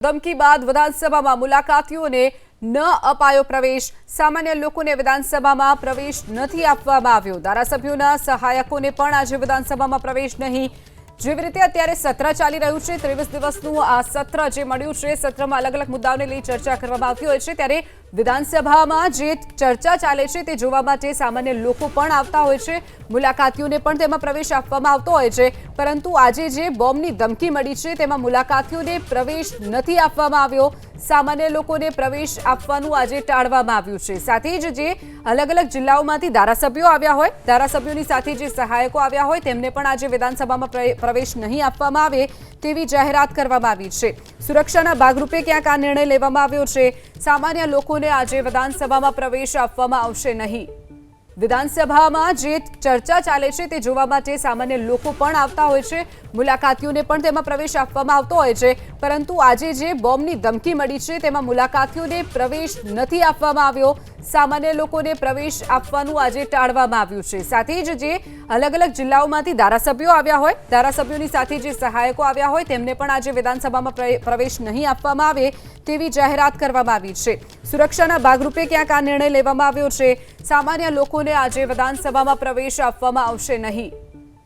ધમકી બાદ વિધાનસભામાં મુલાકાતીઓને ન અપાયો પ્રવેશ। સામાન્ય લોકોને વિધાનસભામાં પ્રવેશ નથી આપવામાં આવ્યો। ધારાસભ્યોના સહાયકોને પણ આજે વિધાનસભામાં પ્રવેશ નહીં। જેવી રીતે અત્યારે સત્ર ચાલી રહ્યું છે, 23 દિવસનું આ સત્ર જે મળ્યું છે, સત્રમાં અલગ અલગ મુદ્દાઓને લઈ ચર્ચા કરવામાં આવતી હોય છે, ત્યારે વિધાનસભામાં જે ચર્ચા ચાલે છે તે જોવા માટે સામાન્ય લોકો પણ આવતા હોય છે, મુલાકાતીઓને પણ તેમાં પ્રવેશ આપવામાં આવતો હોય છે। પરંતુ આજે જે બોમ્બની ધમકી મળી છે તેમાં મુલાકાતીઓને પ્રવેશ નથી આપવામાં આવ્યો। સામાન્ય લોકોને પ્રવેશ આપવાનું આજે ટાળવામાં આવ્યું છે। સાથે જ જે અલગ અલગ જિલ્લાઓમાંથી ધારાસભ્યો આવ્યા હોય, ધારાસભ્યોની સાથે જે સહાયકો આવ્યા હોય તેમને પણ આજે વિધાનસભામાં પ્રવેશ નહીં આપવામાં આવે તેવી જાહેરાત કરવામાં આવી છે। સુરક્ષાના ભાગરૂપે ક્યાંક આ નિર્ણય લેવામાં આવ્યો છે। સામાન્ય લોકોને આજે વિધાનસભામાં પ્રવેશ આપવામાં આવશે નહીં। વિધાનસભામાં જે ચર્ચા ચાલે છે તે જોવા માટે સામાન્ય લોકો પણ આવતા હોય છે, મુલાકાતીઓને પણ તેમાં પ્રવેશ આપવામાં આવતો હોય છે, પરંતુ આજે જે બોમ્બની ધમકી મળી છે તેમાં મુલાકાતીઓને પ્રવેશ નથી આપવામાં આવ્યો। સામાન્ય લોકોને પ્રવેશ આપવાનું આજે ટાળવામાં આવ્યું છે। સાથે જ જે અલગ અલગ જિલ્લાઓમાંથી ધારાસભ્યો આવ્યા હોય, ધારાસભ્યોની સાથે જે સહાયકો આવ્યા હોય તેમને પણ આજે વિધાનસભામાં પ્રવેશ નહીં આપવામાં આવે તેવી જાહેરાત કરવામાં આવી છે। સુરક્ષાના ભાગરૂપે ક્યાંક આ નિર્ણય લેવામાં આવ્યો છે। સામાન્ય લોકોને આજે વિધાનસભામાં પ્રવેશ આપવામાં આવશે નહીં।